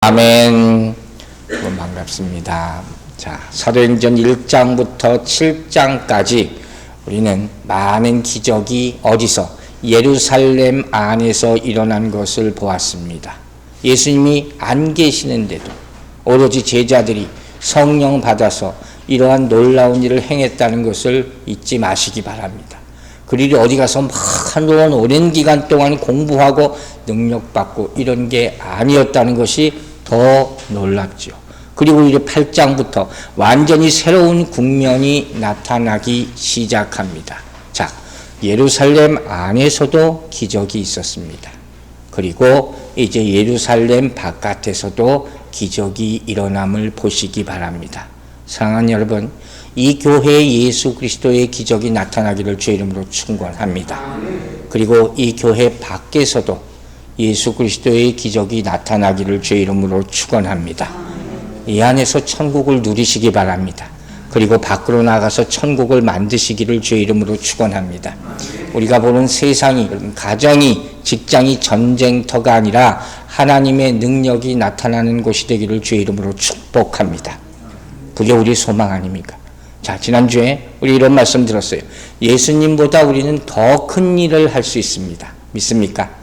아멘. 반갑습니다. 자, 사도행전 1장부터 7장까지 우리는 많은 기적이 어디서? 예루살렘 안에서 일어난 것을 보았습니다. 예수님이 안 계시는데도 오로지 제자들이 성령 받아서 이러한 놀라운 일을 행했다는 것을 잊지 마시기 바랍니다. 그들이 어디 가서 한동안 오랜 기간 동안 공부하고 능력받고 이런 게 아니었다는 것이 더 놀랍죠. 그리고 이제 8장부터 완전히 새로운 국면이 나타나기 시작합니다. 자, 예루살렘 안에서도 기적이 있었습니다. 그리고 이제 예루살렘 바깥에서도 기적이 일어남을 보시기 바랍니다. 사랑하는 여러분, 이 교회에 예수 그리스도의 기적이 나타나기를 주의 이름으로 축원합니다. 그리고 이 교회 밖에서도 예수 그리스도의 기적이 나타나기를 주의 이름으로 축원합니다. 이 안에서 천국을 누리시기 바랍니다. 그리고 밖으로 나가서 천국을 만드시기를 주의 이름으로 축원합니다. 우리가 보는 세상이, 가정이, 직장이 전쟁터가 아니라 하나님의 능력이 나타나는 곳이 되기를 주의 이름으로 축복합니다. 그게 우리 소망 아닙니까? 자, 지난주에 우리 이런 말씀 들었어요. 예수님보다 우리는 더 큰 일을 할 수 있습니다. 믿습니까?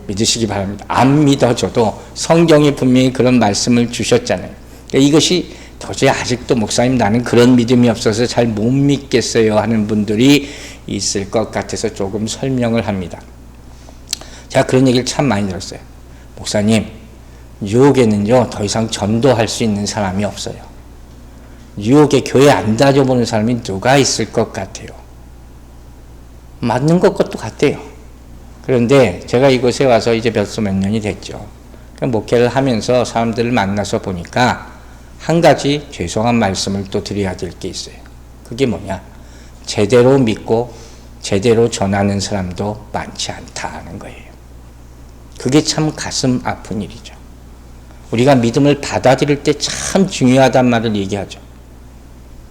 믿으시기 바랍니다. 안 믿어줘도 성경이 분명히 그런 말씀을 주셨잖아요. 그러니까 이것이 도저히 아직도 목사님 나는 그런 믿음이 없어서 잘 못 믿겠어요 하는 분들이 있을 것 같아서 조금 설명을 합니다. 제가 그런 얘기를 참 많이 들었어요. 목사님, 뉴욕에는요 더 이상 전도할 수 있는 사람이 없어요. 뉴욕에 교회 안 다녀보는 사람이 누가 있을 것 같아요. 맞는 것도 같아요. 그런데 제가 이곳에 와서 이제 몇 년이 됐죠. 목회를 하면서 사람들을 만나서 보니까 한 가지 죄송한 말씀을 또 드려야 될 게 있어요. 그게 뭐냐? 제대로 믿고 제대로 전하는 사람도 많지 않다는 거예요. 그게 참 가슴 아픈 일이죠. 우리가 믿음을 받아들일 때 참 중요하단 말을 얘기하죠.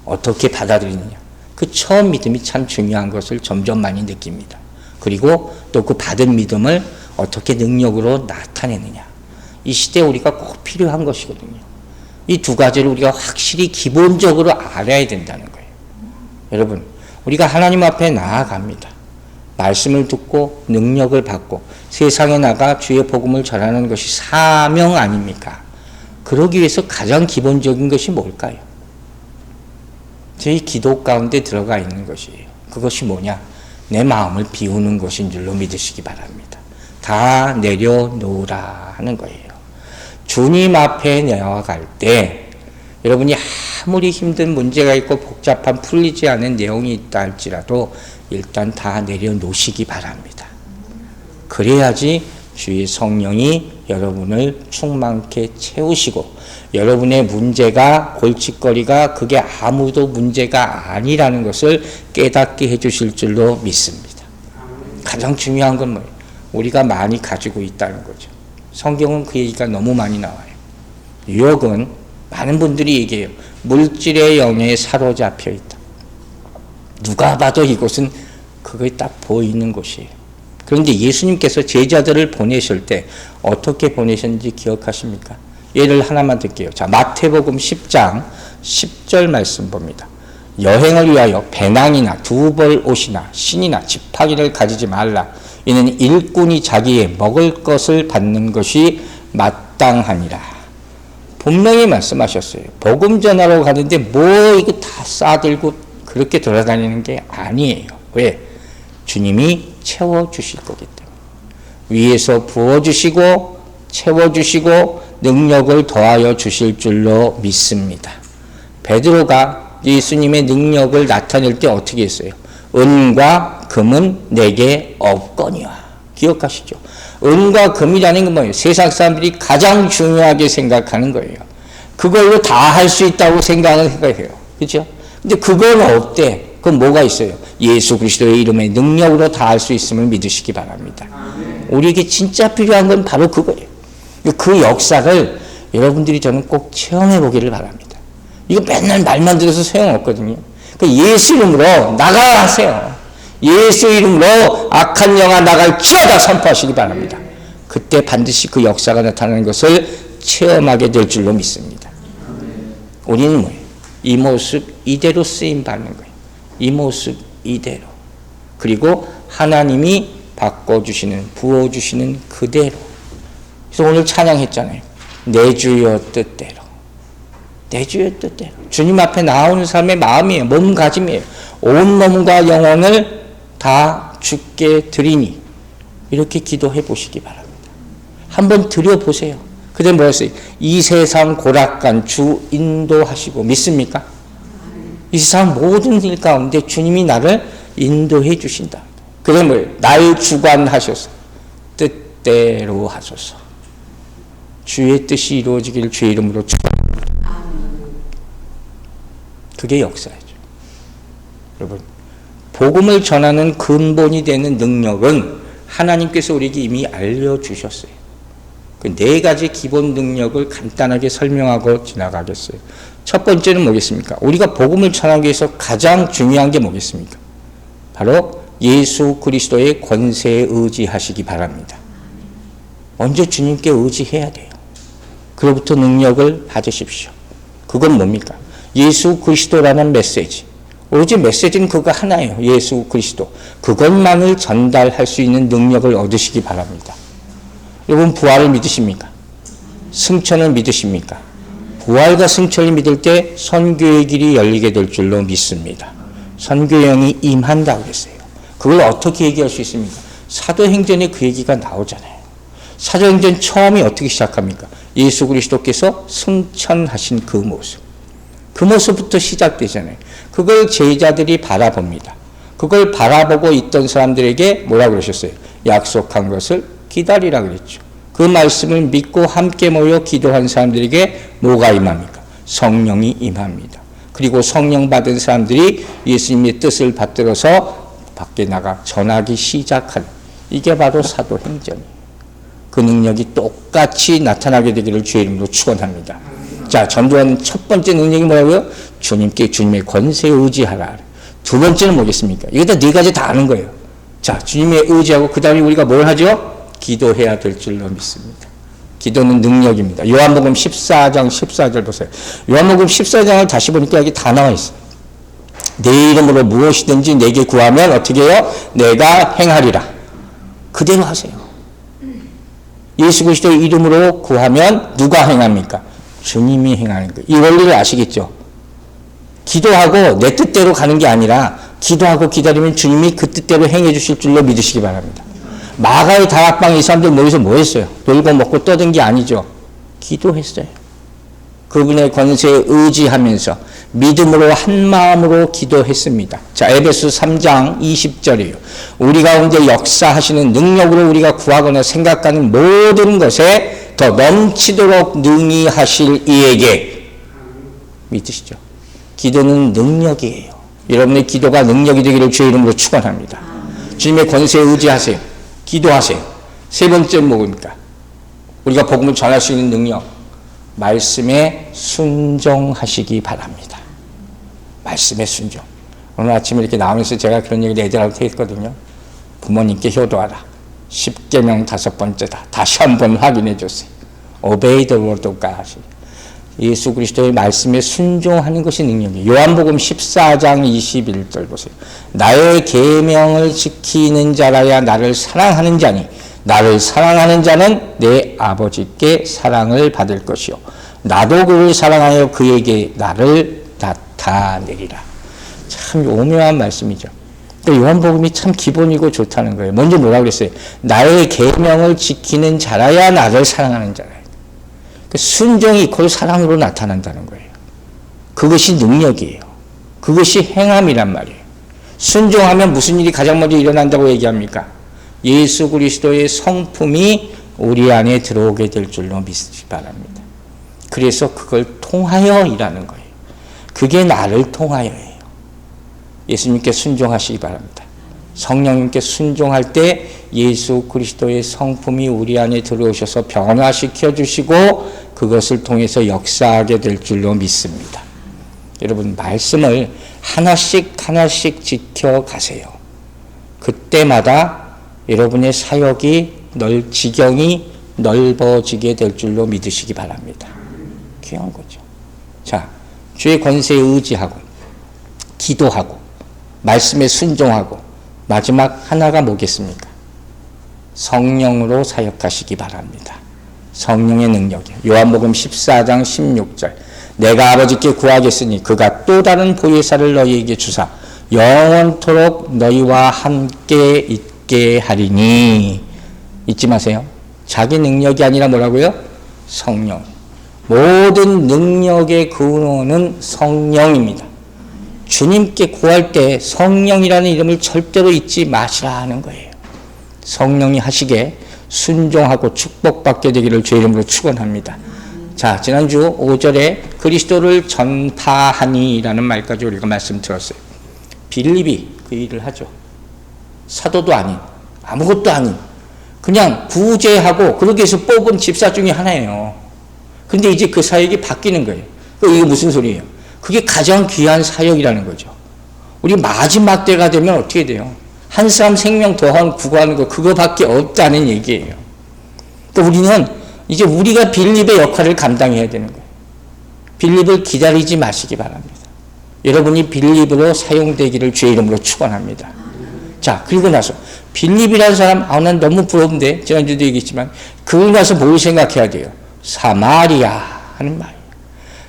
어떻게 받아들이느냐. 그 처음 믿음이 참 중요한 것을 점점 많이 느낍니다. 그리고 또 그 받은 믿음을 어떻게 능력으로 나타내느냐. 이 시대에 우리가 꼭 필요한 것이거든요. 이 두 가지를 우리가 확실히 기본적으로 알아야 된다는 거예요. 여러분, 우리가 하나님 앞에 나아갑니다. 말씀을 듣고 능력을 받고 세상에 나가 주의 복음을 전하는 것이 사명 아닙니까? 그러기 위해서 가장 기본적인 것이 뭘까요? 저희 기도 가운데 들어가 있는 것이에요. 그것이 뭐냐? 내 마음을 비우는 것인 줄로 믿으시기 바랍니다. 다 내려놓으라 하는 거예요. 주님 앞에 나아갈 때 여러분이 아무리 힘든 문제가 있고 복잡한 풀리지 않은 내용이 있다 할지라도 일단 다 내려놓으시기 바랍니다. 그래야지 주의 성령이 여러분을 충만케 채우시고 여러분의 문제가 골칫거리가 그게 아무도 문제가 아니라는 것을 깨닫게 해주실 줄로 믿습니다. 가장 중요한 건 뭐예요? 우리가 많이 가지고 있다는 거죠. 성경은 그 얘기가 너무 많이 나와요. 뉴욕은 많은 분들이 얘기해요. 물질의 영에 사로잡혀 있다. 누가 봐도 이곳은 그게 딱 보이는 곳이에요. 그런데 예수님께서 제자들을 보내실 때 어떻게 보내셨는지 기억하십니까? 예를 하나만 들게요. 자, 마태복음 10장 10절 말씀 봅니다. 여행을 위하여 배낭이나 두벌 옷이나 신이나 지팡이를 가지지 말라. 이는 일꾼이 자기의 먹을 것을 받는 것이 마땅하니라. 분명히 말씀하셨어요. 복음 전하러 가는데 뭐 이거 다 싸들고 그렇게 돌아다니는 게 아니에요. 왜? 주님이 채워주실 거기 때문에. 위에서 부어주시고 채워주시고 능력을 더하여 주실 줄로 믿습니다. 베드로가 예수님의 능력을 나타낼 때 어떻게 했어요? 은과 금은 내게 없거니와. 기억하시죠? 은과 금이라는 건 뭐예요? 세상 사람들이 가장 중요하게 생각하는 거예요. 그걸로 다 할 수 있다고 생각을 해요. 그렇죠? 근데 그건 없대. 그건 뭐가 있어요? 예수 그리스도의 이름의 능력으로 다 할 수 있음을 믿으시기 바랍니다. 우리에게 진짜 필요한 건 바로 그거예요. 그 역사를 여러분들이 저는 꼭 체험해 보기를 바랍니다. 이거 맨날 말만 들어서 소용없거든요. 예수 이름으로 나가세요. 예수 이름으로 악한 영아 나갈지어다 선포하시기 바랍니다. 그때 반드시 그 역사가 나타나는 것을 체험하게 될 줄로 믿습니다. 우리는 뭐예요? 이 모습 이대로 쓰임 받는 거예요. 이 모습 이대로. 그리고 하나님이 바꿔주시는, 부어주시는 그대로. 그래서 오늘 찬양했잖아요. 내 주여 뜻대로. 내 주여 뜻대로. 주님 앞에 나오는 사람의 마음이에요. 몸가짐이에요. 온 몸과 영혼을 다 주께 드리니. 이렇게 기도해 보시기 바랍니다. 한번 드려보세요. 그때 뭐였어요? 이 세상 고락간 주 인도하시고 믿습니까? 이 세상 모든 일 가운데 주님이 나를 인도해 주신다. 그게 뭐예요? 날 주관하셔서 뜻대로 하소서. 주의 뜻이 이루어지길 주의 이름으로 축원합니다. 그게 역사죠. 여러분, 복음을 전하는 근본이 되는 능력은 하나님께서 우리에게 이미 알려주셨어요. 그 네 가지 기본 능력을 간단하게 설명하고 지나가겠어요. 첫 번째는 뭐겠습니까? 우리가 복음을 전하기 위해서 가장 중요한 게 뭐겠습니까? 바로 예수 그리스도의 권세에 의지하시기 바랍니다. 먼저 주님께 의지해야 돼요. 그로부터 능력을 받으십시오. 그건 뭡니까? 예수 그리스도라는 메시지. 오로지 메시지는 그거 하나예요. 예수 그리스도. 그것만을 전달할 수 있는 능력을 얻으시기 바랍니다. 여러분, 부활을 믿으십니까? 승천을 믿으십니까? 부활과 승천을 믿을 때 선교의 길이 열리게 될 줄로 믿습니다. 선교의 영이 임한다고 그랬어요. 그걸 어떻게 얘기할 수 있습니까? 사도행전에 그 얘기가 나오잖아요. 사도행전 처음이 어떻게 시작합니까? 예수 그리스도께서 승천하신 그 모습. 그 모습부터 시작되잖아요. 그걸 제자들이 바라봅니다. 그걸 바라보고 있던 사람들에게 뭐라고 그러셨어요? 약속한 것을 기다리라 그랬죠. 그 말씀을 믿고 함께 모여 기도한 사람들에게 뭐가 임합니까? 성령이 임합니다. 그리고 성령 받은 사람들이 예수님의 뜻을 받들어서 밖에 나가 전하기 시작하는, 이게 바로 사도행전이에요. 그 능력이 똑같이 나타나게 되기를 주의 이름으로 축원합니다. 자, 전도하는 첫 번째 능력이 뭐라고요? 주님께 주님의 권세에 의지하라. 두 번째는 뭐겠습니까? 이거 다 네 가지 다 아는 거예요. 자, 주님의 의지하고 그 다음에 우리가 뭘 하죠? 기도해야 될 줄로 믿습니다. 기도는 능력입니다. 요한복음 14장 14절 보세요. 요한복음 14장을 다시 보니까 여기 다 나와 있어요. 내 이름으로 무엇이든지 내게 구하면 어떻게 해요? 내가 행하리라. 그대로 하세요. 예수 그리스도의 이름으로 구하면 누가 행합니까? 주님이 행하는 거예요. 이 원리를 아시겠죠? 기도하고 내 뜻대로 가는 게 아니라 기도하고 기다리면 주님이 그 뜻대로 행해 주실 줄로 믿으시기 바랍니다. 마가의 다락방에 이 사람들 모여서 뭐 했어요? 놀고 먹고 떠든 게 아니죠. 기도했어요. 그분의 권세에 의지하면서 믿음으로 한 마음으로 기도했습니다. 자, 에베소 3장 20절이에요. 우리 가운데 역사하시는 능력으로 우리가 구하거나 생각하는 모든 것에 더 넘치도록 능히 하실 이에게. 믿으시죠? 기도는 능력이에요. 여러분의 기도가 능력이 되기를 주의 이름으로 축원합니다. 주님의 권세에 의지하세요. 기도하세요. 세 번째 뭡니까? 우리가 복음을 전할 수 있는 능력. 말씀에 순종하시기 바랍니다. 말씀에 순종. 오늘 아침에 이렇게 나오면서 제가 그런 얘기를 애들한테 했거든요. 부모님께 효도하라. 10계명 5번째다. 다시 한번 확인해 줬어요. Obey the word of God. 예수 그리스도의 말씀에 순종하는 것이 능력이에요. 요한복음 14장 21절 보세요. 나의 계명을 지키는 자라야 나를 사랑하는 자니 나를 사랑하는 자는 내 아버지께 사랑을 받을 것이요 나도 그를 사랑하여 그에게 나를 나타내리라. 참 오묘한 말씀이죠. 요한복음이 참 기본이고 좋다는 거예요. 먼저 뭐라고 그랬어요? 나의 계명을 지키는 자라야 나를 사랑하는 자라. 순종이 그 사랑으로 나타난다는 거예요. 그것이 능력이에요. 그것이 행함이란 말이에요. 순종하면 무슨 일이 가장 먼저 일어난다고 얘기합니까? 예수 그리스도의 성품이 우리 안에 들어오게 될 줄로 믿으시기 바랍니다. 그래서 그걸 통하여 일하는 거예요. 그게 나를 통하여예요. 예수님께 순종하시기 바랍니다. 성령님께 순종할 때 예수 그리스도의 성품이 우리 안에 들어오셔서 변화시켜 주시고 그것을 통해서 역사하게 될 줄로 믿습니다. 여러분, 말씀을 하나씩 하나씩 지켜가세요. 그때마다 여러분의 사역이 지경이 넓어지게 될 줄로 믿으시기 바랍니다. 귀한 거죠. 자, 주의 권세에 의지하고 기도하고 말씀에 순종하고 마지막 하나가 뭐겠습니까? 성령으로 사역하시기 바랍니다. 성령의 능력이요. 요한복음 14장 16절. 내가 아버지께 구하겠으니 그가 또 다른 보혜사를 너희에게 주사 영원토록 너희와 함께 있게 하리니. 잊지 마세요. 자기 능력이 아니라 뭐라고요? 성령. 모든 능력의 근원은 성령입니다. 주님께 구할 때 성령이라는 이름을 절대로 잊지 마시라 하는 거예요. 성령이 하시게 순종하고 축복받게 되기를 주의 이름으로 축원합니다. 자, 지난주 5절에 그리스도를 전파하니라는 말까지 우리가 말씀 들었어요. 빌립이 그 일을 하죠. 사도도 아닌, 아무것도 아닌, 그냥 구제하고 그렇게 해서 뽑은 집사 중에 하나예요. 근데 이제 그 사역이 바뀌는 거예요. 이게 무슨 소리예요? 그게 가장 귀한 사역이라는 거죠. 우리 마지막 때가 되면 어떻게 돼요? 한 사람 생명 더한 구하는 거 그거밖에 없다는 얘기예요. 또 우리는 이제 우리가 빌립의 역할을 감당해야 되는 거예요. 빌립을 기다리지 마시기 바랍니다. 여러분이 빌립으로 사용되기를 주의 이름으로 축원합니다. 자, 그리고 나서 빌립이라는 사람, 난 너무 부러운데 지난주도 얘기했지만 그걸 가서 뭘 생각해야 돼요? 사마리아 하는 말이에요.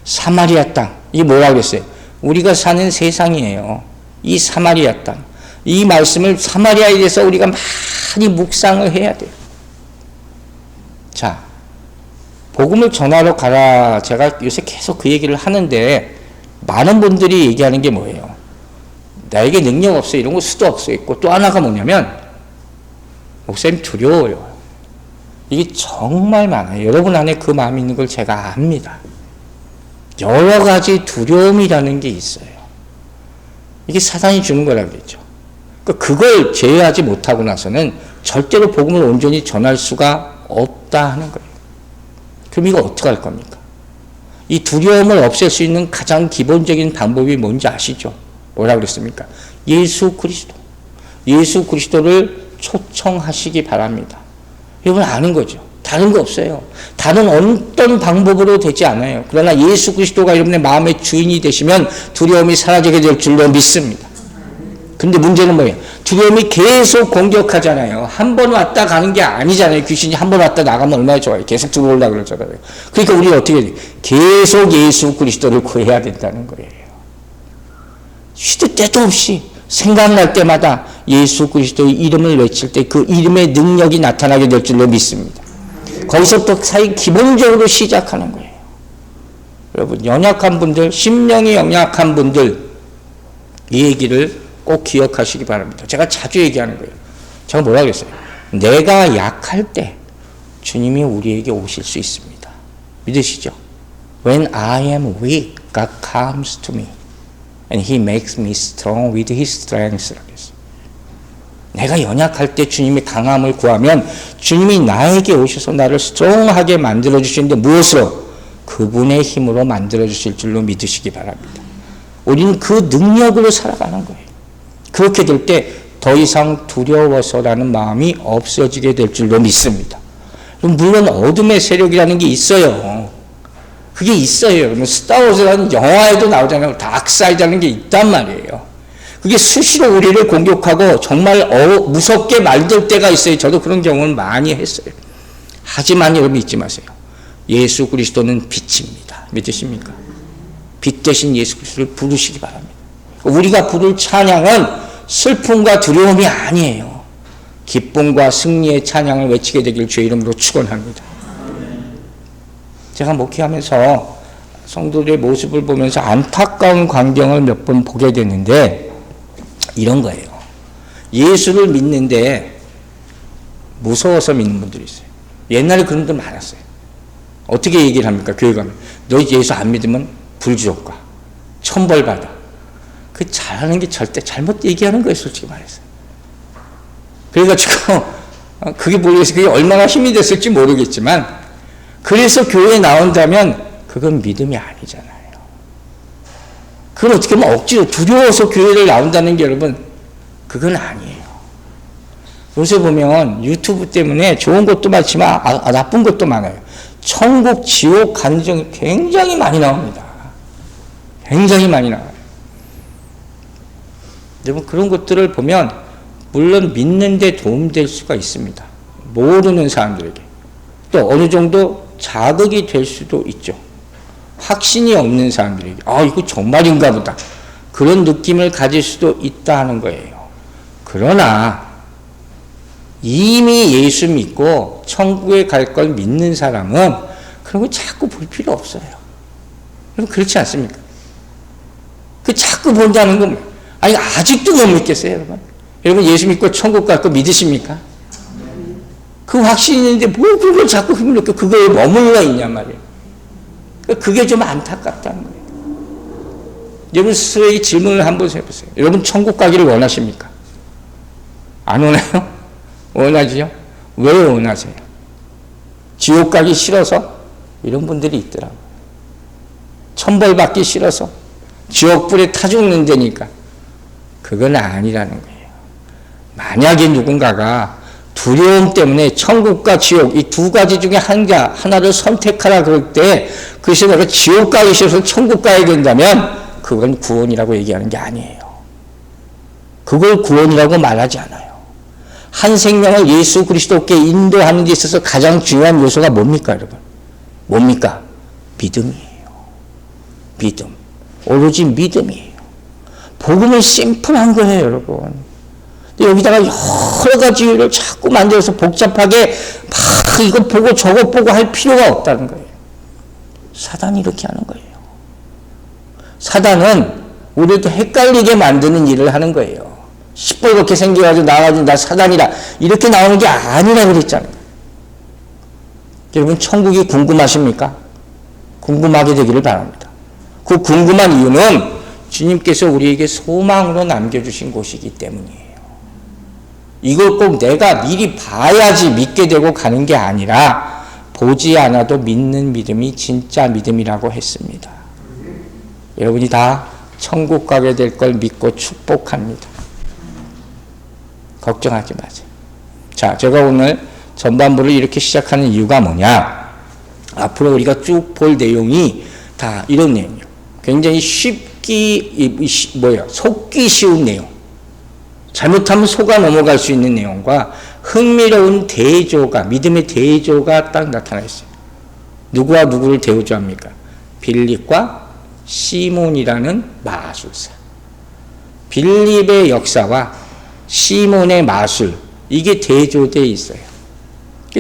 사마리아 땅. 이게 뭐라고 했어요? 우리가 사는 세상이에요. 이 사마리아 땅. 이 말씀을 사마리아에 대해서 우리가 많이 묵상을 해야 돼요. 자, 복음을 전하러 가라. 제가 요새 계속 그 얘기를 하는데 많은 분들이 얘기하는 게 뭐예요? 나에게 능력 없어. 이런 거 수도 없어 있고 또 하나가 뭐냐면 목사님 두려워요. 이게 정말 많아요. 여러분 안에 그 마음이 있는 걸 제가 압니다. 여러 가지 두려움이라는 게 있어요. 이게 사단이 주는 거라고 그랬죠. 그걸 제어하지 못하고 나서는 절대로 복음을 온전히 전할 수가 없다 하는 거예요. 그럼 이거 어떻게 할 겁니까? 이 두려움을 없앨 수 있는 가장 기본적인 방법이 뭔지 아시죠? 뭐라고 그랬습니까? 예수 그리스도. 예수 그리스도를 초청하시기 바랍니다. 여러분 아는 거죠. 다른 거 없어요. 다른 어떤 방법으로 되지 않아요. 그러나 예수 그리스도가 여러분의 마음의 주인이 되시면 두려움이 사라지게 될 줄로 믿습니다. 근데 문제는 뭐예요? 두려움이 계속 공격하잖아요. 한 번 왔다 가는 게 아니잖아요. 귀신이 한 번 왔다 나가면 얼마나 좋아요. 계속 들어오려고 그러잖아요. 그러니까 우리가 어떻게 해야 돼요? 계속 예수 그리스도를 구해야 된다는 거예요. 쉬도 때도 없이 생각날 때마다 예수 그리스도의 이름을 외칠 때 그 이름의 능력이 나타나게 될 줄로 믿습니다. 거기서부터 기본적으로 시작하는 거예요. 여러분, 연약한 분들, 심령이 연약한 분들, 이 얘기를 꼭 기억하시기 바랍니다. 제가 자주 얘기하는 거예요. 제가 뭐라 그랬어요? 내가 약할 때 주님이 우리에게 오실 수 있습니다. 믿으시죠? When I am weak, God comes to me and He makes me strong with His strength. 내가 연약할 때 주님이 강함을 구하면 주님이 나에게 오셔서 나를 스트롱하게 만들어 주시는데 무엇으로? 그분의 힘으로 만들어 주실 줄로 믿으시기 바랍니다. 우리는 그 능력으로 살아가는 거예요. 그렇게 될 때 더 이상 두려워서라는 마음이 없어지게 될 줄로 믿습니다. 물론 어둠의 세력이라는 게 있어요. 그게 있어요. 그러면 스타워즈라는 영화에도 나오잖아요. 다크사이드라는 게 있단 말이에요. 그게 수시로 우리를 공격하고 정말 무섭게 만들 때가 있어요. 저도 그런 경험을 많이 했어요. 하지만 여러분 잊지 마세요. 예수 그리스도는 빛입니다. 믿으십니까? 빛 대신 예수 그리스도를 부르시기 바랍니다. 우리가 부를 찬양은 슬픔과 두려움이 아니에요. 기쁨과 승리의 찬양을 외치게 되길 주의 이름으로 축원합니다. 제가 목회하면서 성도들의 모습을 보면서 안타까운 광경을 몇 번 보게 되는데 이런 거예요. 예수를 믿는데 무서워서 믿는 분들이 있어요. 옛날에 그런 분들 많았어요. 어떻게 얘기를 합니까? 교회 가면 너 예수 안 믿으면 불지옥 가. 천벌 받아. 그 잘하는 게 절대 잘못 얘기하는 거예요. 솔직히 말해서. 그래가지고 그게 모르겠어요. 그게 얼마나 힘이 됐을지 모르겠지만 그래서 교회에 나온다면 그건 믿음이 아니잖아요. 그건 어떻게 보면 억지로 두려워서 교회를 나온다는 게 여러분 그건 아니에요. 요새 보면 유튜브 때문에 좋은 것도 많지만 나쁜 것도 많아요. 천국, 지옥 간증이 굉장히 많이 나옵니다. 굉장히 많이 나와요. 여러분, 그런 것들을 보면 물론 믿는 데 도움될 수가 있습니다. 모르는 사람들에게. 또 어느 정도 자극이 될 수도 있죠. 확신이 없는 사람들에게 이거 정말인가 보다, 그런 느낌을 가질 수도 있다 하는 거예요. 그러나 이미 예수 믿고 천국에 갈 걸 믿는 사람은 그런 거 자꾸 볼 필요 없어요. 여러분, 그렇지 않습니까? 그 자꾸 본다는 건 아직도 못 믿겠어요, 여러분? 여러분, 예수 믿고 천국 갈 거 믿으십니까? 그 확신이 있는데 뭘 그걸 자꾸 힘을 넣고 그거에 머물러 있냔 말이에요. 그게 좀 안타깝다는 거예요. 여러분 스스로에게 질문을 한번 해보세요. 여러분 천국 가기를 원하십니까? 안 원해요? 원하지요? 왜 원하세요? 지옥 가기 싫어서? 이런 분들이 있더라고요. 천벌 받기 싫어서? 지옥불에 타 죽는다니까. 그건 아니라는 거예요. 만약에 누군가가 두려움 때문에 천국과 지옥 이 두 가지 중에 하나를 선택하라 그럴 때 그래서 내가 지옥 가기 싫어서 천국 가야 된다면 그건 구원이라고 얘기하는 게 아니에요. 그걸 구원이라고 말하지 않아요. 한 생명을 예수 그리스도께 인도하는 데 있어서 가장 중요한 요소가 뭡니까, 여러분? 뭡니까? 믿음이에요. 믿음. 오로지 믿음이에요. 복음은 심플한 거예요, 여러분. 여기다가 여러 가지 이유를 자꾸 만들어서 복잡하게 막 이거 보고 저거 보고 할 필요가 없다는 거예요. 사단이 이렇게 하는 거예요. 사단은 우리도 헷갈리게 만드는 일을 하는 거예요. 시뻘겋게 생겨가지고 나와가지고 나 사단이다 이렇게 나오는 게 아니라 그랬잖아요. 여러분 천국이 궁금하십니까? 궁금하게 되기를 바랍니다. 그 궁금한 이유는 주님께서 우리에게 소망으로 남겨주신 곳이기 때문이에요. 이걸 꼭 내가 미리 봐야지 믿게 되고 가는 게 아니라 보지 않아도 믿는 믿음이 진짜 믿음이라고 했습니다. 여러분이 다 천국 가게 될 걸 믿고 축복합니다. 걱정하지 마세요. 자, 제가 오늘 전반부를 이렇게 시작하는 이유가 뭐냐? 앞으로 우리가 쭉 볼 내용이 다 이런 내용이에요. 굉장히 속기 쉬운 내용. 잘못하면 속아 넘어갈 수 있는 내용과 흥미로운 대조가, 믿음의 대조가 딱 나타나 있어요. 누구와 누구를 대조합니까? 빌립과 시몬이라는 마술사. 빌립의 역사와 시몬의 마술, 이게 대조되어 있어요.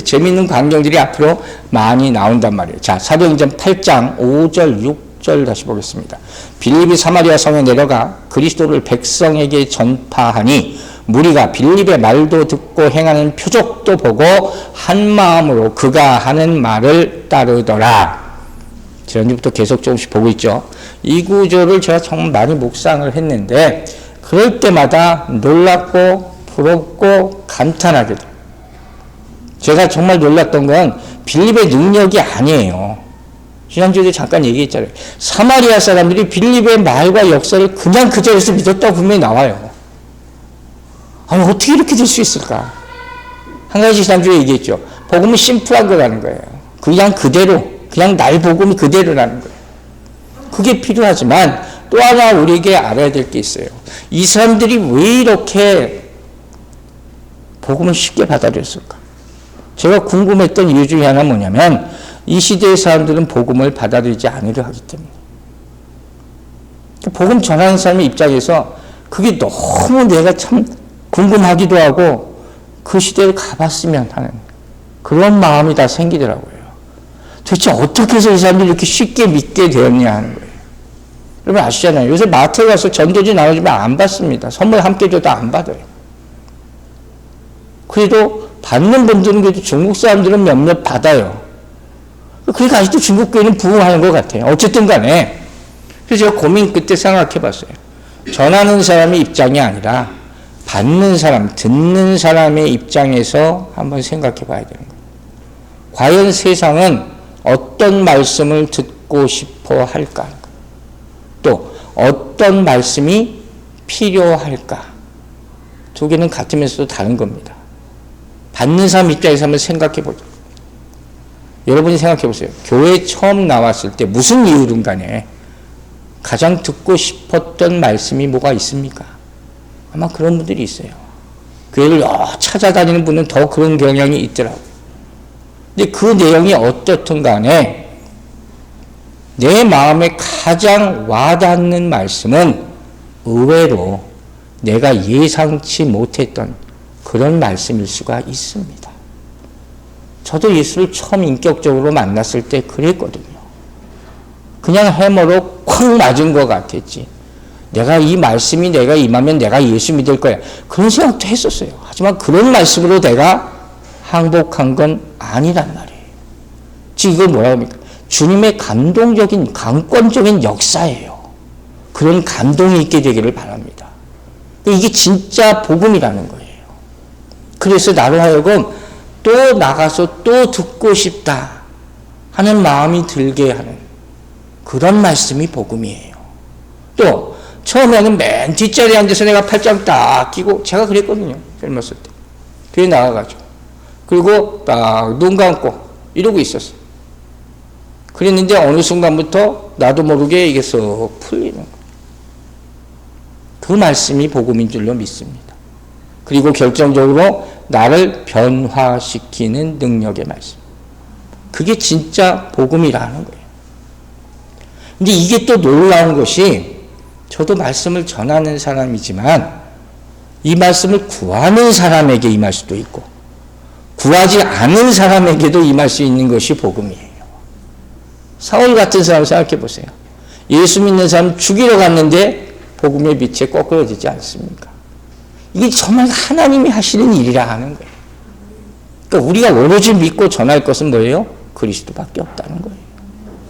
재미있는 광경들이 앞으로 많이 나온단 말이에요. 자, 사도행전 8장 5절, 6절 다시 보겠습니다. 빌립이 사마리아 성에 내려가 그리스도를 백성에게 전파하니 무리가 빌립의 말도 듣고 행하는 표적도 보고 한 마음으로 그가 하는 말을 따르더라. 지난주부터 계속 조금씩 보고 있죠. 이 구조를 제가 정말 많이 묵상을 했는데 그럴 때마다 놀랍고 부럽고 감탄하게 돼요. 제가 정말 놀랐던 건 빌립의 능력이 아니에요. 지난주에도 잠깐 얘기했잖아요. 사마리아 사람들이 빌립의 말과 역사를 그냥 그 자리에서 믿었다고 분명히 나와요. 아니 어떻게 이렇게 될 수 있을까? 한 가지 지난주에 얘기했죠. 복음은 심플한 거라는 거예요. 그냥 그대로, 그냥 날 복음이 그대로라는 거예요. 그게 필요하지만 또 하나 우리에게 알아야 될 게 있어요. 이 사람들이 왜 이렇게 복음을 쉽게 받아들였을까? 제가 궁금했던 이유 중에 하나 뭐냐면 이 시대의 사람들은 복음을 받아들이지 않으려 하기 때문에. 복음 전하는 사람의 입장에서 그게 너무 내가 참 궁금하기도 하고 그 시대를 가봤으면 하는 그런 마음이 다 생기더라고요. 도대체 어떻게 해서 이 사람들이 이렇게 쉽게 믿게 되었냐 하는 거예요. 여러분 아시잖아요. 요새 마트에 가서 전도지 나눠주면 안 받습니다. 선물 함께 줘도 안 받아요. 그래도 받는 분들은 그래도 중국 사람들은 몇몇 받아요. 그러니까 아직도 중국 교회는 부흥하는 것 같아요. 어쨌든 간에. 그래서 제가 고민 그때 생각해 봤어요. 전하는 사람의 입장이 아니라 받는 사람, 듣는 사람의 입장에서 한번 생각해 봐야 되는 거예요. 과연 세상은 어떤 말씀을 듣고 싶어 할까? 또 어떤 말씀이 필요할까? 두 개는 같으면서도 다른 겁니다. 받는 사람 입장에서 한번 생각해 보죠. 여러분이 생각해 보세요. 교회 처음 나왔을 때 무슨 이유든 간에 가장 듣고 싶었던 말씀이 뭐가 있습니까? 아마 그런 분들이 있어요. 교회를 찾아다니는 분은 더 그런 경향이 있더라고요. 근데 그 내용이 어떻든 간에 내 마음에 가장 와닿는 말씀은 의외로 내가 예상치 못했던 그런 말씀일 수가 있습니다. 저도 예수를 처음 인격적으로 만났을 때 그랬거든요. 그냥 해머로 콱 맞은 것 같았지. 내가 이 말씀이 내가 임하면 내가 예수 믿을 거야. 그런 생각도 했었어요. 하지만 그런 말씀으로 내가 항복한 건 아니란 말이에요. 지금 이걸 뭐라고 합니까? 주님의 감동적인, 강권적인 역사예요. 그런 감동이 있게 되기를 바랍니다. 이게 진짜 복음이라는 거예요. 그래서 나로 하여금 또 나가서 또 듣고 싶다 하는 마음이 들게 하는 그런 말씀이 복음이에요. 또 처음에는 맨 뒷자리에 앉아서 내가 팔짱 딱 끼고 제가 그랬거든요. 젊었을 때. 교회 나가가지고. 그리고 딱 눈 감고 이러고 있었어요. 그랬는데 어느 순간부터 나도 모르게 이게 쏙 풀리는 거예요. 그 말씀이 복음인 줄로 믿습니다. 그리고 결정적으로 나를 변화시키는 능력의 말씀. 그게 진짜 복음이라는 거예요. 근데 이게 또 놀라운 것이 저도 말씀을 전하는 사람이지만 이 말씀을 구하는 사람에게 임할 수도 있고 구하지 않은 사람에게도 임할 수 있는 것이 복음이에요. 사울 같은 사람 생각해 보세요. 예수 믿는 사람 죽이러 갔는데 복음의 빛에 꺼끌어지지 않습니까? 이게 정말 하나님이 하시는 일이라 하는 거예요. 그러니까 우리가 오로지 믿고 전할 것은 뭐예요? 그리스도밖에 없다는 거예요.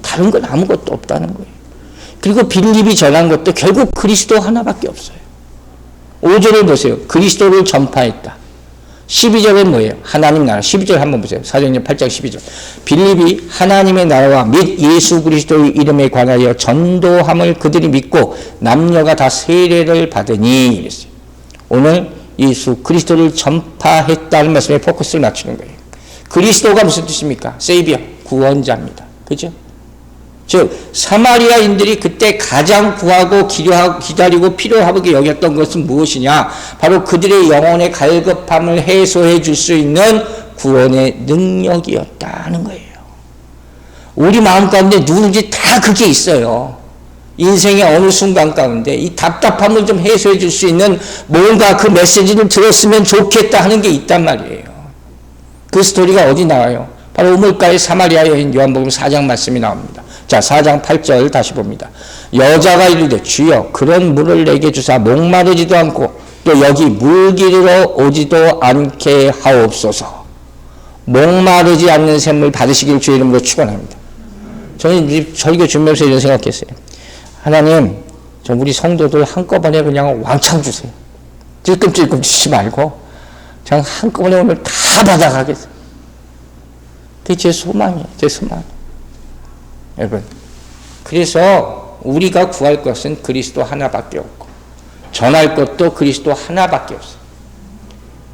다른 건 아무것도 없다는 거예요. 그리고 빌립이 전한 것도 결국 그리스도 하나밖에 없어요. 5절을 보세요. 그리스도를 전파했다. 12절은 뭐예요? 하나님 나라. 12절 한번 보세요. 사도행전 8장 12절. 빌립이 하나님의 나라와 및 예수 그리스도의 이름에 관하여 전도함을 그들이 믿고 남녀가 다 세례를 받으니 이랬어요. 오늘 예수 그리스도를 전파했다는 말씀에 포커스를 맞추는 거예요. 그리스도가 무슨 뜻입니까? 세이비어, 구원자입니다. 그죠? 즉 사마리아인들이 그때 가장 구하고 기다리고 필요하게 여겼던 것은 무엇이냐? 바로 그들의 영혼의 갈급함을 해소해 줄 수 있는 구원의 능력이었다는 거예요. 우리 마음 가운데 누구든지 다 그게 있어요. 인생의 어느 순간 가운데 이 답답함을 좀 해소해 줄 수 있는 뭔가 그 메시지를 들었으면 좋겠다 하는 게 있단 말이에요. 그 스토리가 어디 나와요? 바로 우물가의 사마리아 여인 요한복음 4장 말씀이 나옵니다. 자, 4장 8절 다시 봅니다. 여자가 이르되 주여 그런 물을 내게 주사 목마르지도 않고 또 여기 물기르러 오지도 않게 하옵소서. 목마르지 않는 샘물 받으시길 주의 이름으로 축원합니다. 저는 설교 준비하면서 이런 생각했어요. 하나님, 우리 성도들 한꺼번에 그냥 왕창 주세요. 찔끔찔끔 주지 말고 그냥 한꺼번에 오늘 다 받아가겠어요. 그게 제 소망이에요. 제 소망. 여러분, 그래서 우리가 구할 것은 그리스도 하나밖에 없고 전할 것도 그리스도 하나밖에 없어요.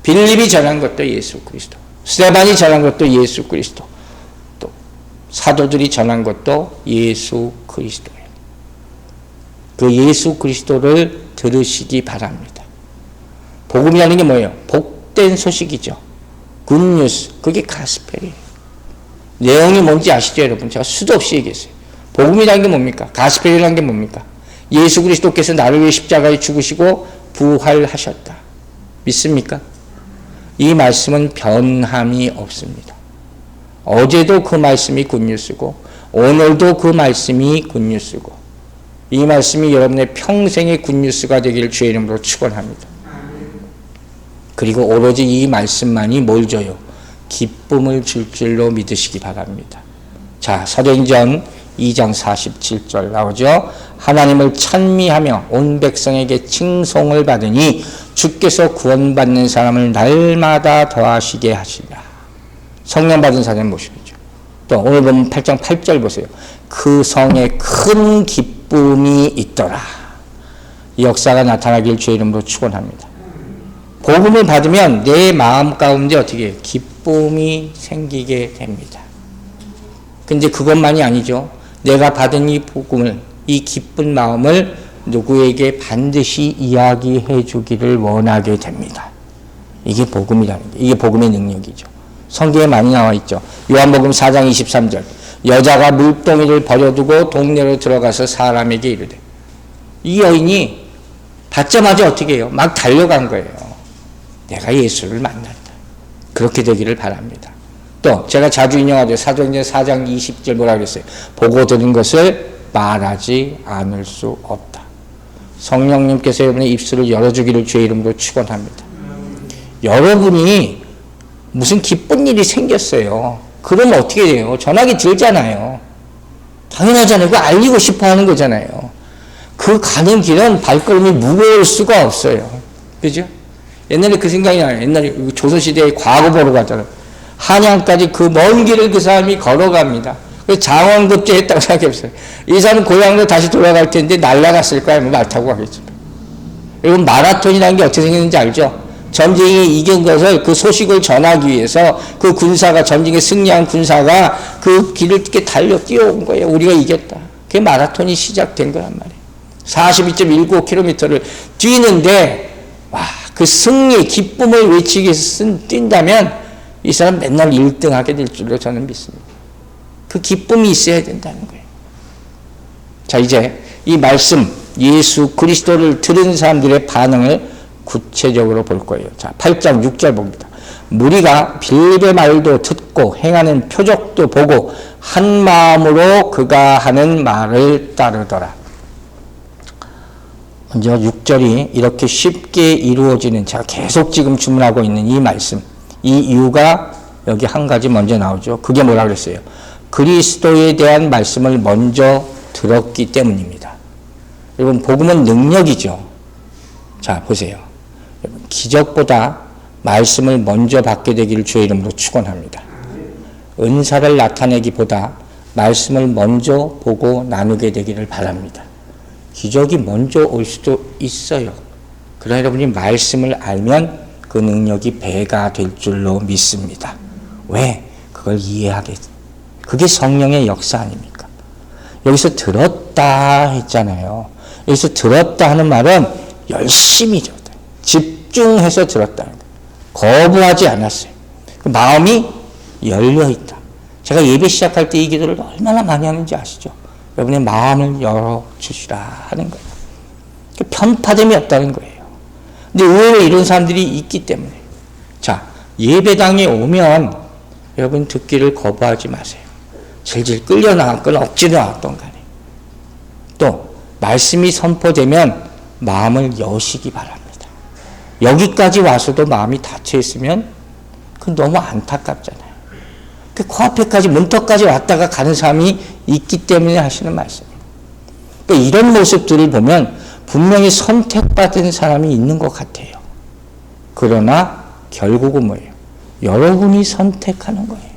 빌립이 전한 것도 예수 그리스도, 스데반이 전한 것도 예수 그리스도, 또 사도들이 전한 것도 예수 그리스도예요. 그 예수 그리스도를 들으시기 바랍니다. 복음이라는 게 뭐예요? 복된 소식이죠. 굿뉴스. 그게 가스펠이에요. 내용이 뭔지 아시죠, 여러분? 제가 수도 없이 얘기했어요. 복음이라는 게 뭡니까? 가스펠이라는 게 뭡니까? 예수 그리스도께서 나를 위해 십자가에 죽으시고 부활하셨다. 믿습니까? 이 말씀은 변함이 없습니다. 어제도 그 말씀이 굿뉴스고 오늘도 그 말씀이 굿뉴스고 이 말씀이 여러분의 평생의 굿뉴스가 되기를 주의 이름으로 축원합니다. 그리고 오로지 이 말씀만이 뭘 줘요? 기쁨을 줄 줄로 믿으시기 바랍니다. 자, 사도행전 2장 47절 나오죠. 하나님을 찬미하며 온 백성에게 칭송을 받으니 주께서 구원받는 사람을 날마다 더하시게 하시라. 성령 받은 사람 모시겠죠. 또 오늘 보면 8장 8절 보세요. 그 성에 큰 기쁨이 있더라. 이 역사가 나타나길 주의 이름으로 축원합니다. 복음을 받으면 내 마음 가운데 어떻게 해요? 기쁨이 생기게 됩니다. 근데 그것만이 아니죠. 내가 받은 이 복음을, 이 기쁜 마음을 누구에게 반드시 이야기해 주기를 원하게 됩니다. 이게 복음이라는 게, 이게 복음의 능력이죠. 성경에 많이 나와 있죠. 요한복음 4장 23절. 여자가 물동이를 버려두고 동네로 들어가서 사람에게 이르되. 이 여인이 받자마자 어떻게 해요? 막 달려간 거예요. 내가 예수를 만났다. 그렇게 되기를 바랍니다. 또 제가 자주 인용하죠. 사도행전 4장 20절 뭐라 그랬어요? 보고 들은 것을 말하지 않을 수 없다. 성령님께서 여러분의 입술을 열어주기를 주의 이름으로 축원합니다. 여러분이 무슨 기쁜 일이 생겼어요. 그러면 어떻게 돼요? 전화기 들잖아요. 당연하잖아요. 그거 알리고 싶어 하는 거잖아요. 그 가는 길은 발걸음이 무거울 수가 없어요. 그죠? 옛날에 그 생각이 나요. 옛날에 조선시대에 과거 보러 가잖아요. 한양까지 그 먼 길을 그 사람이 걸어갑니다. 그래서 장원급제 했다고 생각해보세요. 이 사람은 고향으로 다시 돌아갈 텐데 날아갔을 거야. 말 타고 가겠죠. 여러분, 마라톤이라는 게 어떻게 생겼는지 알죠? 전쟁에 이긴 것을 그 소식을 전하기 위해서 그 군사가, 전쟁에 승리한 군사가 그 길을 이렇게 달려 뛰어온 거예요. 우리가 이겼다. 그게 마라톤이 시작된 거란 말이에요. 42.195km를 뛰는데, 와, 그 승리, 기쁨을 외치기 위해서 뛴다면 이 사람 맨날 1등 하게 될 줄로 저는 믿습니다. 그 기쁨이 있어야 된다는 거예요. 자, 이제 이 말씀, 예수 그리스도를 들은 사람들의 반응을 구체적으로 볼 거예요. 자, 8장 6절 봅니다. 무리가 빌립의 말도 듣고 행하는 표적도 보고 한 마음으로 그가 하는 말을 따르더라. 먼저 6절이 이렇게 쉽게 이루어지는, 제가 계속 지금 주문하고 있는 이 말씀, 이 이유가 여기 한 가지 먼저 나오죠. 그게 뭐라 그랬어요? 그리스도에 대한 말씀을 먼저 들었기 때문입니다. 여러분, 복음은 능력이죠. 자, 보세요. 여러분, 기적보다 말씀을 먼저 받게 되기를 주의 이름으로 축원합니다. 은사를 나타내기보다 말씀을 먼저 보고 나누게 되기를 바랍니다. 기적이 먼저 올 수도 있어요. 그러나 여러분이 말씀을 알면 그 능력이 배가 될 줄로 믿습니다. 왜? 그걸 이해하게. 그게 성령의 역사 아닙니까? 여기서 들었다 했잖아요. 여기서 들었다 하는 말은 열심히 들었다. 집중해서 들었다는 거예요. 거부하지 않았어요. 마음이 열려있다. 제가 예배 시작할 때 이 기도를 얼마나 많이 하는지 아시죠? 여러분의 마음을 열어주시라 하는 거예요. 편파됨이 없다는 거예요. 근데 의외로 이런 사람들이 있기 때문에. 자, 예배당에 오면 여러분 듣기를 거부하지 마세요. 질질 끌려나갔건 억지로 나왔던 간에. 또 말씀이 선포되면 마음을 여시기 바랍니다. 여기까지 와서도 마음이 닫혀 있으면 그건 너무 안타깝잖아요. 그 코앞에까지 문턱까지 왔다가 가는 사람이 있기 때문에 하시는 말씀이에요. 그러니까 이런 모습들을 보면 분명히 선택받은 사람이 있는 것 같아요. 그러나 결국은 뭐예요? 여러분이 선택하는 거예요.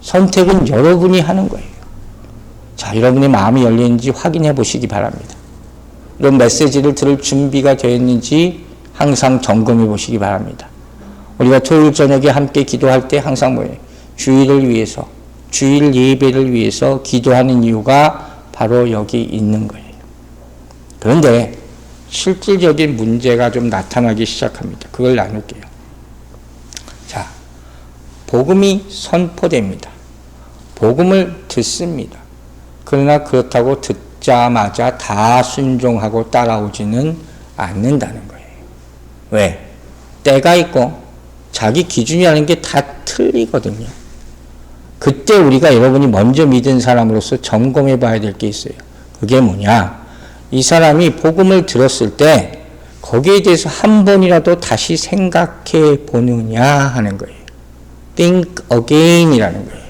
선택은 여러분이 하는 거예요. 자, 여러분의 마음이 열리는지 확인해 보시기 바랍니다. 이런 메시지를 들을 준비가 되어 있는지 항상 점검해 보시기 바랍니다. 우리가 토요일 저녁에 함께 기도할 때 항상 뭐예요? 주일을 위해서, 주일 예배를 위해서 기도하는 이유가 바로 여기 있는 거예요. 그런데 실질적인 문제가 좀 나타나기 시작합니다. 그걸 나눌게요. 자, 복음이 선포됩니다. 복음을 듣습니다. 그러나 그렇다고 듣자마자 다 순종하고 따라오지는 않는다는 거예요. 왜? 때가 있고 자기 기준이라는 게 다 틀리거든요. 그때 우리가 여러분이 먼저 믿은 사람으로서 점검해 봐야 될 게 있어요. 그게 뭐냐? 이 사람이 복음을 들었을 때 거기에 대해서 한 번이라도 다시 생각해 보느냐 하는 거예요. Think again 이라는 거예요.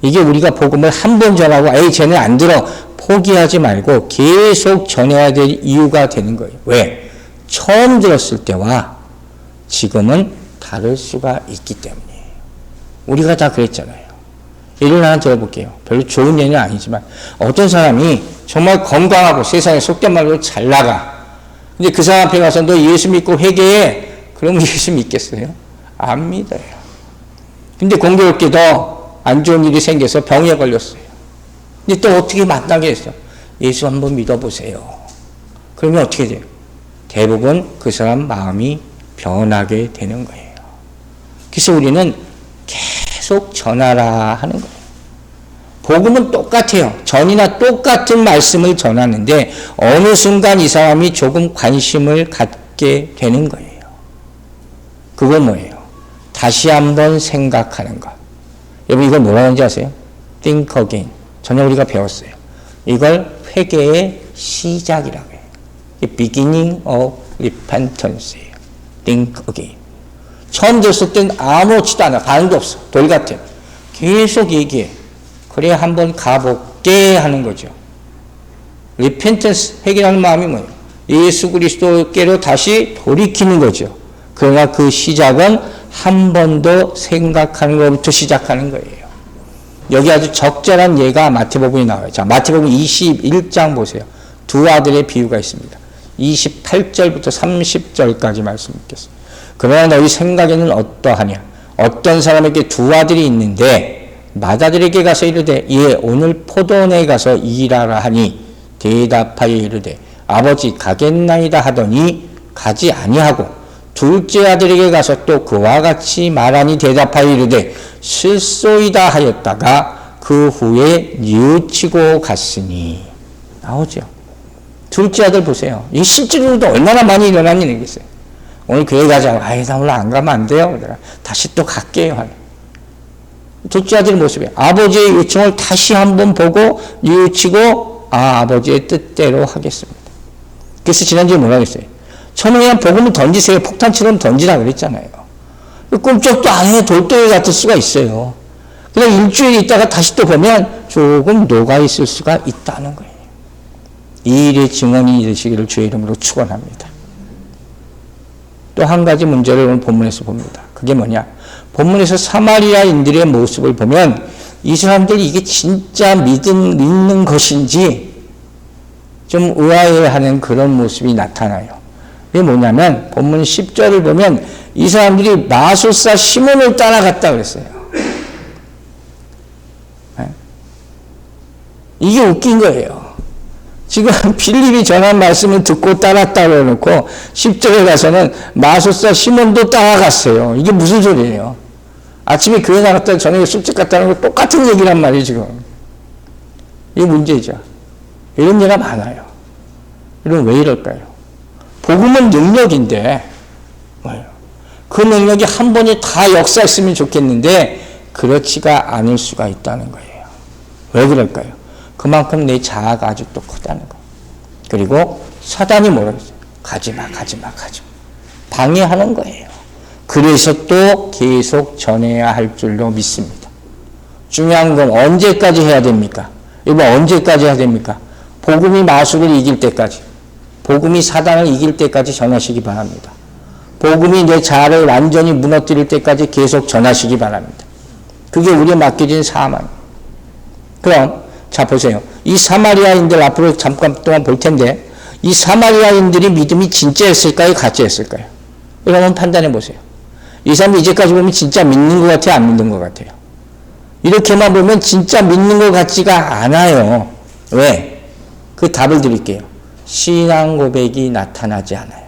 이게 우리가 복음을 한 번 전하고 에이 쟤는 안 들어 포기하지 말고 계속 전해야 될 이유가 되는 거예요. 왜? 처음 들었을 때와 지금은 다를 수가 있기 때문이에요. 우리가 다 그랬잖아요. 예를 하나 들어볼게요. 별로 좋은 예는 아니지만 어떤 사람이 정말 건강하고 세상에 속된 말로 잘 나가. 근데 그 사람 앞에 가서 너 예수 믿고 회개해. 그러면 예수 믿겠어요? 안 믿어요. 근데 공교롭게도 안 좋은 일이 생겨서 병에 걸렸어요. 근데 또 어떻게 만나게 했어? 예수 한번 믿어보세요. 그러면 어떻게 돼요? 대부분 그 사람 마음이 변하게 되는 거예요. 그래서 우리는 계속 전하라 하는 거예요. 복음은 똑같아요. 전이나 똑같은 말씀을 전하는데 어느 순간 이 사람이 조금 관심을 갖게 되는 거예요. 그건 뭐예요? 다시 한번 생각하는 것. 여러분 이걸 뭐라고 하는지 아세요? Think again. 전에 우리가 배웠어요. 이걸 회개의 시작이라고 해요. Beginning of repentance예요. Think again. 처음 들었을 땐 아무렇지도 않아. 반응도 없어. 돌 같아. 계속 얘기해. 그래 한번 가볼게 하는 거죠. repentance, 회개하는 마음이 뭐예요? 예수 그리스도께로 다시 돌이키는 거죠. 그러나 그 시작은 한 번 더 생각하는 것부터 시작하는 거예요. 여기 아주 적절한 예가 마태복음에 나와요. 자, 마태복음 21장 보세요. 두 아들의 비유가 있습니다. 28절부터 30절까지 말씀 읽겠습니다. 그러나 너희 생각에는 어떠하냐? 어떤 사람에게 두 아들이 있는데 맏아들에게 가서 이르되 예 오늘 포도원에 가서 일하라 하니 대답하여 이르되 아버지 가겠나이다 하더니 가지 아니하고 둘째 아들에게 가서 또 그와 같이 말하니 대답하여 이르되 실소이다 하였다가 그 후에 뉘우치고 갔으니. 나오죠. 둘째 아들 보세요. 이 실제로도 얼마나 많이 일어난 일이겠어요. 오늘 교회 가자고. 아이 나 오늘 안 가면 안 돼요. 다시 또 갈게요. 둘째 아들의 모습이에요. 아버지의 요청을 다시 한번 보고 뉘우치고 아버지의 뜻대로 하겠습니다. 그래서 지난주에 뭐라고 했어요? 처음에 그냥 복음을 던지세요. 폭탄처럼 던지라 그랬잖아요. 꿈쩍도 안 해 돌덩이 같을 수가 있어요. 그냥 일주일 있다가 다시 또 보면 조금 녹아있을 수가 있다는 거예요. 이 일의 증언이 되시기를 주의 이름으로 축원합니다. 또 한 가지 문제를 오늘 본문에서 봅니다. 그게 뭐냐? 본문에서 사마리아인들의 모습을 보면 이 사람들이 이게 진짜 믿는 것인지 좀 의아해하는 그런 모습이 나타나요. 그게 뭐냐면 본문 10절을 보면 이 사람들이 마술사 시몬을 따라갔다 그랬어요. 이게 웃긴 거예요. 지금 빌립이 전한 말씀을 듣고 따랐다고 해놓고 10절에 가서는 마술사 시몬도 따라갔어요. 이게 무슨 소리예요? 아침에 교회 나갔다 저녁에 술집 갔다는 거 똑같은 얘기란 말이에요 지금. 이게 문제죠. 이런 예가 많아요. 이런 왜 이럴까요? 복음은 능력인데 뭐예요? 그 능력이 한 번에 다 역사했으면 좋겠는데 그렇지가 않을 수가 있다는 거예요. 왜 그럴까요? 그만큼 내 자아가 아주 또 크다는 거예요. 그리고 사단이 뭐라고 했어요? 가지마. 방해하는 거예요. 그래서 또 계속 전해야 할 줄로 믿습니다. 중요한 건 언제까지 해야 됩니까? 이거 언제까지 해야 됩니까? 복음이 마술을 이길 때까지, 복음이 사단을 이길 때까지 전하시기 바랍니다. 복음이 내 자아를 완전히 무너뜨릴 때까지 계속 전하시기 바랍니다. 그게 우리에 맡겨진 사명입니다. 그럼 자 보세요. 이 사마리아인들 앞으로 잠깐 동안 볼 텐데 이 사마리아인들이 믿음이 진짜였을까요? 가짜였을까요? 여러분 판단해 보세요. 이 사람이 이제까지 보면 진짜 믿는 것 같아요? 안 믿는 것 같아요? 이렇게만 보면 진짜 믿는 것 같지가 않아요. 왜? 그 답을 드릴게요. 신앙 고백이 나타나지 않아요.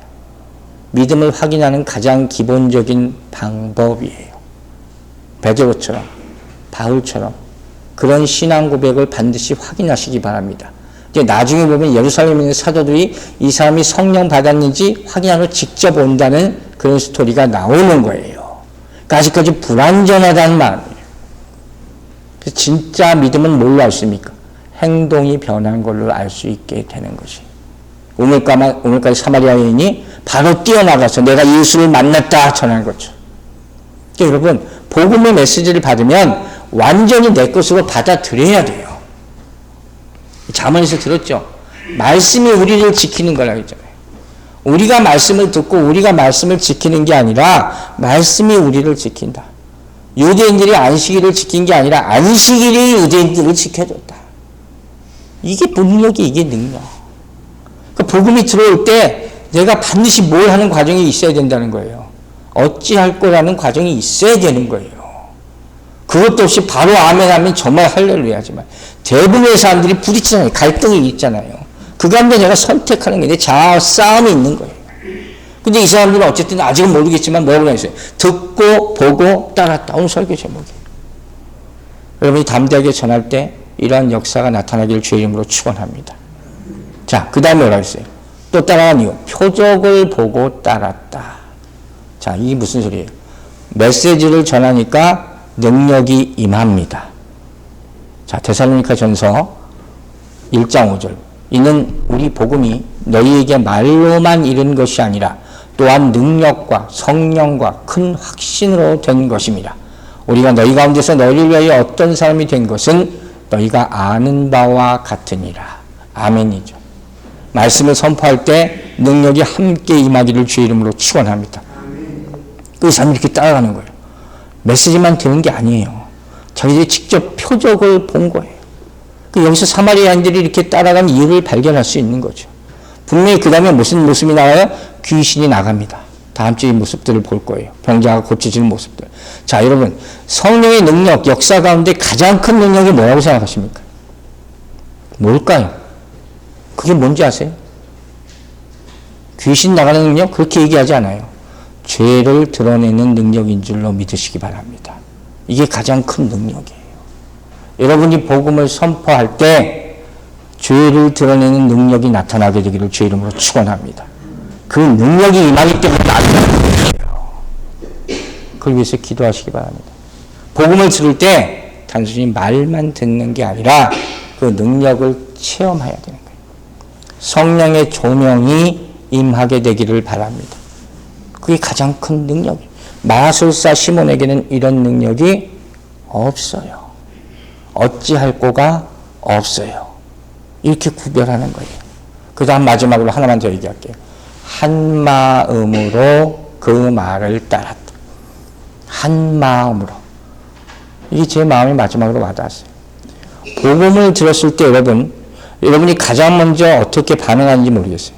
믿음을 확인하는 가장 기본적인 방법이에요. 베드로처럼 바울처럼 그런 신앙 고백을 반드시 확인하시기 바랍니다. 이제 나중에 보면 예루살렘에 있는 사도들이 이 사람이 성령 받았는지 확인하러 직접 온다는 그런 스토리가 나오는 거예요. 그러니까 아직까지 불완전하다는 말이에요. 그래서 진짜 믿음은 뭘로 알 수 있습니까? 행동이 변한 걸로 알 수 있게 되는 것이. 오늘까지 사마리아 여인이 바로 뛰어나가서 내가 예수를 만났다 전한 거죠. 그러니까 여러분 복음의 메시지를 받으면 완전히 내 것으로 받아들여야 돼요. 잠언에서 들었죠? 말씀이 우리를 지키는 거라고 했잖아요. 우리가 말씀을 듣고 우리가 말씀을 지키는 게 아니라 말씀이 우리를 지킨다. 유대인들이 안식일을 지킨 게 아니라 안식일이 유대인들을 지켜줬다. 이게 능력이 이게 능력. 그러니까 복음이 들어올 때 내가 반드시 뭘 하는 과정이 있어야 된다는 거예요. 어찌할 거라는 과정이 있어야 되는 거예요. 그것도 없이 바로 아멘 하면 정말 할렐루야 하지만 대부분의 사람들이 부딪히잖아요. 갈등이 있잖아요. 그 가운데 내가 선택하는 게 내 자아 싸움이 있는 거예요. 근데 이 사람들은 어쨌든 아직은 모르겠지만 뭐라고 했어요? 듣고 보고 따랐다. 오늘 설교 제목이에요. 여러분이 담대하게 전할 때 이러한 역사가 나타나기를 주의 이름으로 축원합니다. 자, 그 다음에 뭐라고 했어요? 또 따라간 이유. 표적을 보고 따랐다. 자, 이게 무슨 소리예요? 메시지를 전하니까 능력이 임합니다. 자, 데살로니가 전서 1장 5절. 이는 우리 복음이 너희에게 말로만 이른 것이 아니라 또한 능력과 성령과 큰 확신으로 된 것입니다. 우리가 너희 가운데서 너희를 위하여 어떤 사람이 된 것은 너희가 아는 바와 같으니라. 아멘이죠. 말씀을 선포할 때 능력이 함께 임하기를 주의 이름으로 축원합니다. 그 사람이 이렇게 따라가는 거예요. 메시지만 들은 게 아니에요. 자기들이 직접 표적을 본 거예요. 여기서 사마리아인들이 이렇게 따라간 이유를 발견할 수 있는 거죠. 분명히 그 다음에 무슨 모습이 나와요? 귀신이 나갑니다. 다음 주에 이 모습들을 볼 거예요. 병자가 고쳐지는 모습들. 자, 여러분, 성령의 능력, 역사 가운데 가장 큰 능력이 뭐라고 생각하십니까? 뭘까요? 그게 뭔지 아세요? 귀신 나가는 능력? 그렇게 얘기하지 않아요. 죄를 드러내는 능력인 줄로 믿으시기 바랍니다. 이게 가장 큰 능력이에요. 여러분이 복음을 선포할 때 죄를 드러내는 능력이 나타나게 되기를 주의 이름으로 축원합니다. 그 능력이 임하기 때문에 나타나는 거예요. 그걸 위해서 기도하시기 바랍니다. 복음을 들을 때 단순히 말만 듣는 게 아니라 그 능력을 체험해야 되는 거예요. 성령의 조명이 임하게 되기를 바랍니다. 그게 가장 큰 능력이에요. 마술사 시몬에게는 이런 능력이 없어요. 어찌할 거가 없어요. 이렇게 구별하는 거예요. 그 다음 마지막으로 하나만 더 얘기할게요. 한 마음으로 그 말을 따랐다. 한 마음으로. 이게 제 마음이 마지막으로 와닿았어요. 복음을 들었을 때 여러분이 가장 먼저 어떻게 반응하는지 모르겠어요.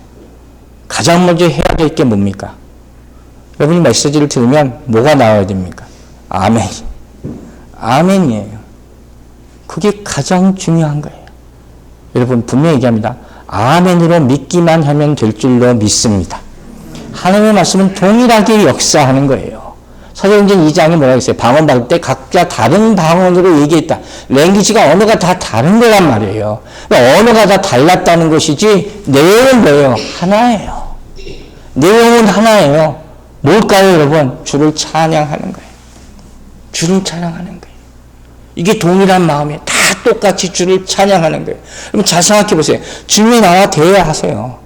가장 먼저 해야 될 게 뭡니까? 여러분이 메시지를 들으면 뭐가 나와야 됩니까? 아멘. 아멘이에요. 그게 가장 중요한 거예요. 여러분 분명히 얘기합니다. 아멘으로 믿기만 하면 될 줄로 믿습니다. 하나님의 말씀은 동일하게 역사하는 거예요. 사도행전 2장에 뭐라고 했어요? 방언 받을 때 각자 다른 방언으로 얘기했다. 랭귀지가 언어가 다 다른 거란 말이에요. 그러니까 언어가 다 달랐다는 것이지 내용은 뭐예요? 하나예요. 내용은 하나예요. 뭘까요, 여러분? 주를 찬양하는 거예요. 주를 찬양하는 거예요. 이게 동일한 마음이에요. 다 똑같이 주를 찬양하는 거예요. 여러분 잘 생각해 보세요. 주님이 나와 대화하세요.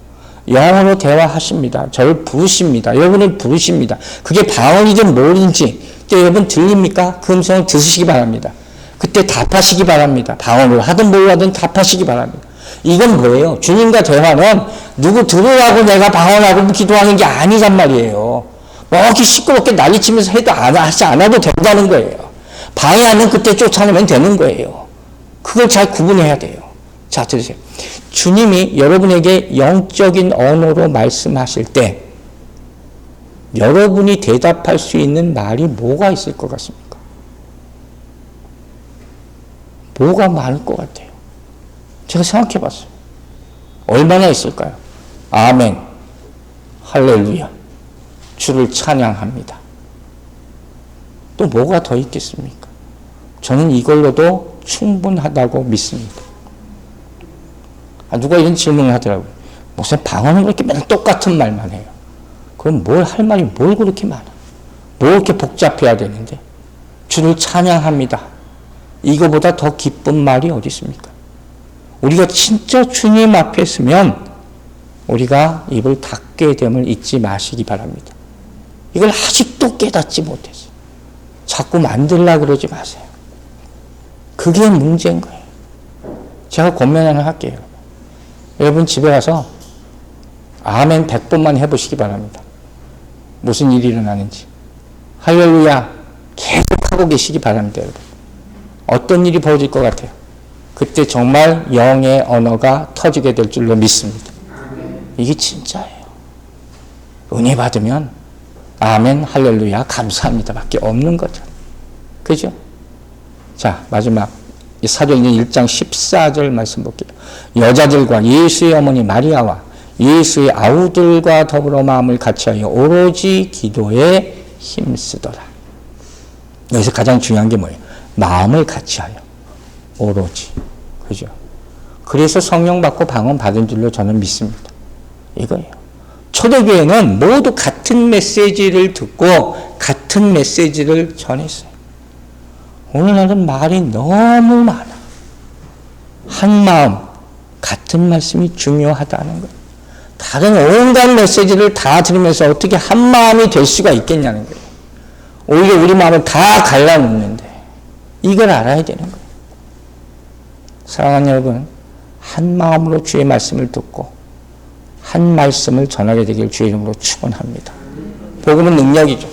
영어로 대화하십니다. 저를 부르십니다. 여러분을 부르십니다. 그게 방언이든 뭐든지 여러분 들립니까? 그 음성을 들으시기 바랍니다. 그때 답하시기 바랍니다. 방언으로 하든 뭘 하든 답하시기 바랍니다. 이건 뭐예요? 주님과 대화는 누구 들으라고 내가 방언하고 기도하는 게 아니란 말이에요. 뭐 이렇게 시끄럽게 난리치면서 해도 하지 않아도 된다는 거예요. 방해하면 그때 쫓아내면 되는 거예요. 그걸 잘 구분해야 돼요. 자, 들으세요. 주님이 여러분에게 영적인 언어로 말씀하실 때 여러분이 대답할 수 있는 말이 뭐가 있을 것 같습니까? 뭐가 많을 것 같아요? 제가 생각해 봤어요. 얼마나 있을까요? 아멘, 할렐루야, 주를 찬양합니다. 또 뭐가 더 있겠습니까? 저는 이걸로도 충분하다고 믿습니다. 누가 이런 질문을 하더라고요. 무슨 방언은 그렇게 맨날 똑같은 말만 해요. 그럼 뭘 할 말이 뭘 그렇게 많아? 뭘 이렇게 복잡해야 되는데? 주를 찬양합니다. 이거보다 더 기쁜 말이 어디 있습니까? 우리가 진짜 주님 앞에 서면 우리가 입을 닫게 됨을 잊지 마시기 바랍니다. 이걸 아직도 깨닫지 못했어요. 자꾸 만들려고 그러지 마세요. 그게 문제인 거예요. 제가 권면 하나 할게요. 여러분 집에 가서 아멘 100번만 해보시기 바랍니다. 무슨 일이 일어나는지. 할렐루야 계속 하고 계시기 바랍니다. 여러분. 어떤 일이 벌어질 것 같아요? 그때 정말 영의 언어가 터지게 될 줄로 믿습니다. 이게 진짜예요. 은혜 받으면 아멘, 할렐루야, 감사합니다 밖에 없는 거죠. 그죠? 자, 마지막 이 사도행전 1장 14절 말씀 볼게요. 여자들과 예수의 어머니 마리아와 예수의 아우들과 더불어 마음을 같이하여 오로지 기도에 힘쓰더라. 여기서 가장 중요한 게 뭐예요? 마음을 같이하여 오로지. 그죠? 그래서 성령 받고 방언 받은 줄로 저는 믿습니다. 이거예요. 초대교회는 모두 같은 메시지를 듣고 같은 메시지를 전했어요. 오늘날은 말이 너무 많아. 한 마음, 같은 말씀이 중요하다는 거예요. 다른 온갖 메시지를 다 들으면서 어떻게 한 마음이 될 수가 있겠냐는 거예요. 오히려 우리 마음을 다 갈라놓는데 이걸 알아야 되는 거예요. 사랑하는 여러분, 한 마음으로 주의 말씀을 듣고 한 말씀을 전하게 되길 주의 이름으로 축원합니다. 복음은 능력이죠.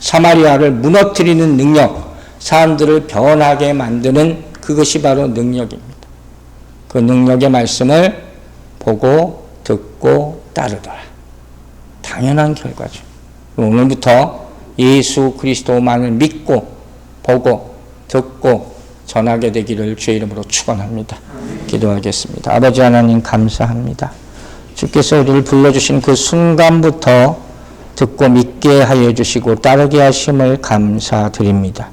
사마리아를 무너뜨리는 능력, 사람들을 변하게 만드는 그것이 바로 능력입니다. 그 능력의 말씀을 보고 듣고 따르더라. 당연한 결과죠. 오늘부터 예수 그리스도만을 믿고 보고 듣고 전하게 되기를 주의 이름으로 축원합니다. 기도하겠습니다. 아버지 하나님 감사합니다. 주께서 우리를 불러주신 그 순간부터 듣고 믿게 하여 주시고 따르게 하심을 감사드립니다.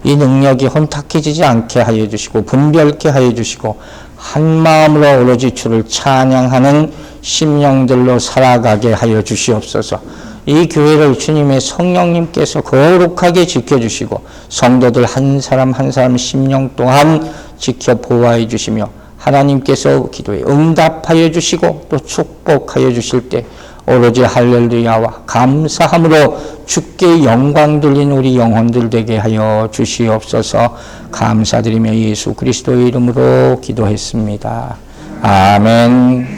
이 능력이 혼탁해지지 않게 하여 주시고 분별케 하여 주시고 한 마음으로 오로지 주를 찬양하는 심령들로 살아가게 하여 주시옵소서. 이 교회를 주님의 성령님께서 거룩하게 지켜주시고 성도들 한 사람 한 사람 심령 또한 지켜 보호해 주시며 하나님께서 기도에 응답하여 주시고 또 축복하여 주실 때 오로지 할렐루야와 감사함으로 주께 영광 돌린 우리 영혼들 되게 하여 주시옵소서. 감사드리며 예수 그리스도의 이름으로 기도했습니다. 아멘.